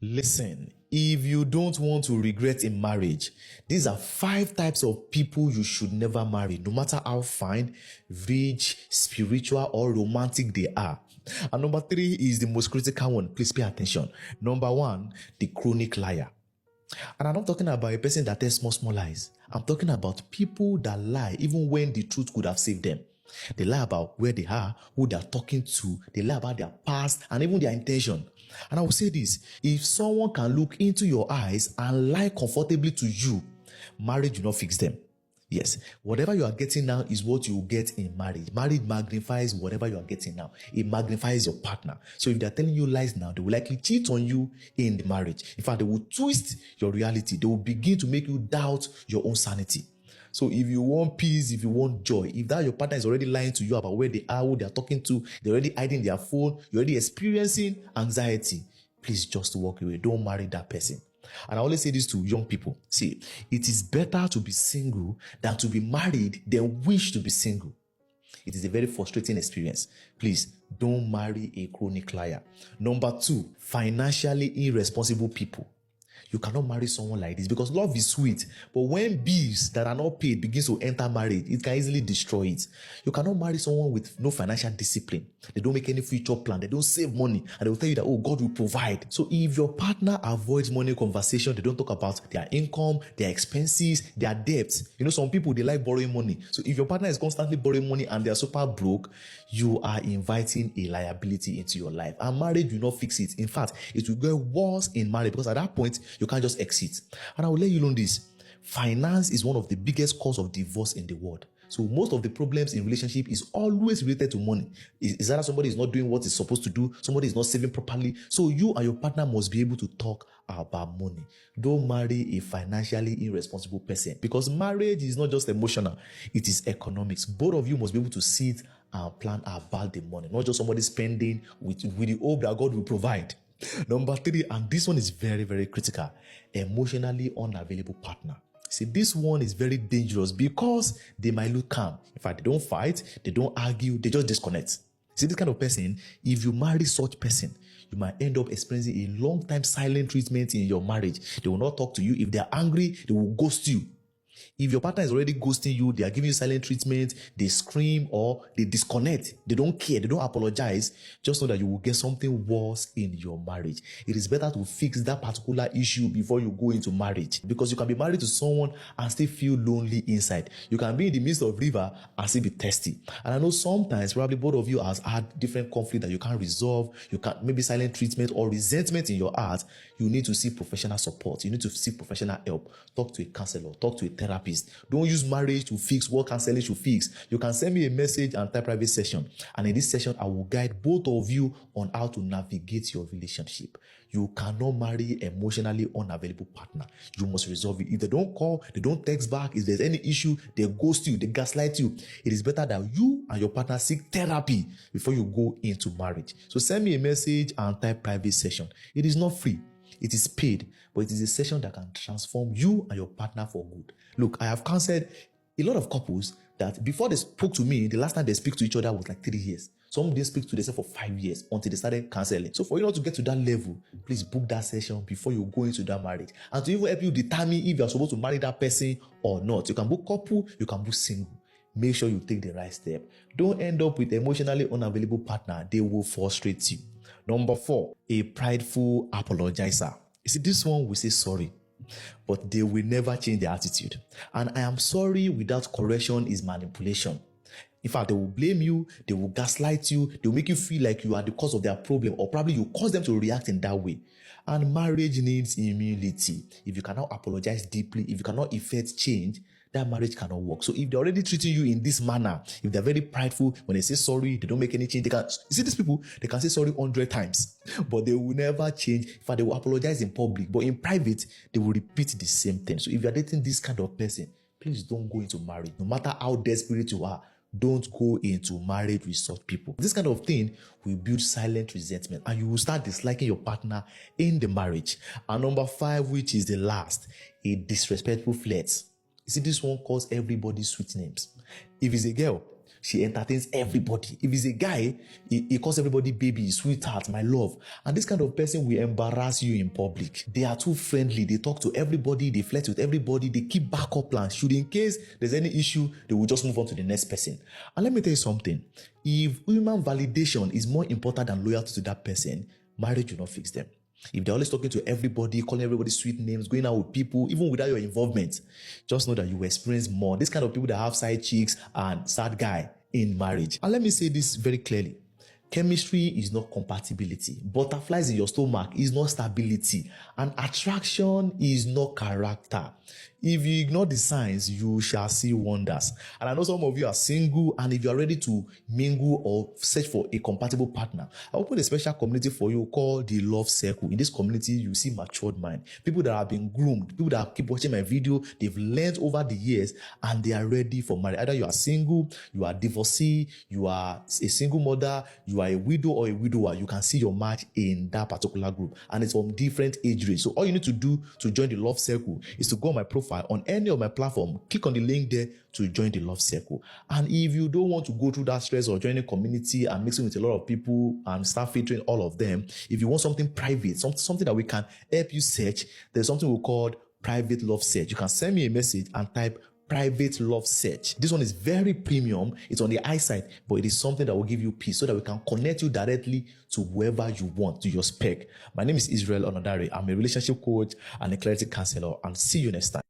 Listen, if you don't want to regret in marriage, these are 5 types of people you should never marry, no matter how fine, rich, spiritual, or romantic they are. And number 3 is the most critical one. Please pay attention. Number 1, the chronic liar. And I'm not talking about a person that tells small, small lies. I'm talking about people that lie even when the truth could have saved them. They lie about where they are, who they are talking to, they lie about their past and even their intention. And I will say this, if someone can look into your eyes and lie comfortably to you, marriage will not fix them. Yes, whatever you are getting now is what you will get in marriage. Marriage magnifies whatever you are getting now. It magnifies your partner. So if they are telling you lies now, they will likely cheat on you in the marriage. In fact, they will twist your reality. They will begin to make you doubt your own sanity. So if you want peace, if you want joy, if that your partner is already lying to you about where they are, who they are talking to, they're already hiding their phone, you're already experiencing anxiety, please just walk away. Don't marry that person. And I always say this to young people. See, it is better to be single than to be married than wish to be single. It is a very frustrating experience. Please don't marry a chronic liar. Number 2, financially irresponsible people. You cannot marry someone like this because love is sweet. But when bills that are not paid begins to enter marriage, it can easily destroy it. You cannot marry someone with no financial discipline. They don't make any future plan. They don't save money. And they will tell you that, oh, God will provide. So if your partner avoids money conversation, they don't talk about their income, their expenses, their debts. You know, some people, they like borrowing money. So if your partner is constantly borrowing money and they are super broke, you are inviting a liability into your life. And marriage will not fix it. In fact, it will get worse in marriage because at that point, you can't just exit. And I will let you know this. Finance is one of the biggest cause of divorce in the world. So most of the problems in relationship is always related to money. Is that somebody is not doing what is supposed to do, somebody is not saving properly. So you and your partner must be able to talk about money. Don't marry a financially irresponsible person because marriage is not just emotional, it is economics. Both of you must be able to sit and plan about the money, not just somebody spending with the hope that God will provide. Number 3, and this one is very, very critical, emotionally unavailable partner. See, this one is very dangerous because they might look calm. In fact, they don't fight, they don't argue, they just disconnect. See, this kind of person, if you marry such person, you might end up experiencing a long time silent treatment in your marriage. They will not talk to you. If they are angry, they will ghost you. If your partner is already ghosting you, they are giving you silent treatment, they scream or they disconnect, they don't care, they don't apologize, just know that you will get something worse in your marriage. It is better to fix that particular issue before you go into marriage because you can be married to someone and still feel lonely inside. You can be in the midst of river and still be thirsty. And I know sometimes probably both of you has had different conflict that you can't resolve, you can't, maybe silent treatment or resentment in your heart. You need to seek professional support. You need to seek professional help. Talk to a counselor, talk to a therapist. Don't use marriage to fix what counseling should fix. You can send me a message and type private session. And in this session, I will guide both of you on how to navigate your relationship. You cannot marry an emotionally unavailable partner. You must resolve it. If they don't call, they don't text back, if there's any issue, they ghost you, they gaslight you. It is better that you and your partner seek therapy before you go into marriage. So send me a message and type private session. It is not free. It is paid, but it is a session that can transform you and your partner for good. Look, I have counseled a lot of couples that before they spoke to me, the last time they speak to each other was like 3 years. Some didn't speak to themselves for 5 years until they started counseling. So for you not to get to that level, please book that session before you go into that marriage. And to even help you determine if you are supposed to marry that person or not. You can book couple, you can book single. Make sure you take the right step. Don't end up with an emotionally unavailable partner. They will frustrate you. Number 4, a prideful apologizer. You see, this one will say sorry, but they will never change their attitude. And I am sorry without correction is manipulation. In fact, they will blame you, they will gaslight you, they will make you feel like you are the cause of their problem, or probably you cause them to react in that way. And marriage needs humility. If you cannot apologize deeply, if you cannot effect change, that marriage cannot work. So if they're already treating you in this manner, if they're very prideful, when they say sorry, they don't make any change. You see these people, they can say sorry 100 times, but they will never change. In fact, they will apologize in public, but in private, they will repeat the same thing. So if you're dating this kind of person, please don't go into marriage. No matter how desperate you are, don't go into marriage with such people. This kind of thing will build silent resentment and you will start disliking your partner in the marriage. And number 5, which is the last, a disrespectful flirt. You see, this one calls everybody sweet names. If it's a girl, She entertains everybody. If it's a guy, he calls everybody baby, sweetheart, my love. And this kind of person will embarrass you in public. They are too friendly. They talk to everybody. They flirt with everybody. They keep backup plans. Should in case there's any issue, they will just move on to the next person. And let me tell you something. If human validation is more important than loyalty to that person, marriage will not fix them. If they're always talking to everybody, calling everybody sweet names, going out with people, even without your involvement, just know that you will experience more. This kind of people that have side chicks and sad guy in marriage. And let me say this very clearly. Chemistry is not compatibility. Butterflies in your stomach is not stability. And attraction is not character. If you ignore the signs, you shall see wonders. And I know some of you are single, and if you are ready to mingle or search for a compatible partner, I open a special community for you called the Love Circle. In this community, you see matured mind. People that have been groomed, people that keep watching my video, they've learned over the years, and they are ready for marriage. Either you are single, you are divorcee, you are a single mother, you are a widow or a widower, you can see your match in that particular group. And it's from different age range. So all you need to do to join the Love Circle is to go on my profile on any of my platform, click on the link there to join the Love Circle. And if you don't want to go through that stress or join a community and mixing with a lot of people and start filtering all of them, if you want something private, something that we can help you search, there's something we call private love search. You can send me a message and type private love search. This one is very premium. It's on the eyesight, but it is something that will give you peace so that we can connect you directly to whoever you want, to your spec. My name is Israel Onodare. I'm a relationship coach and a clarity counselor, and see you next time.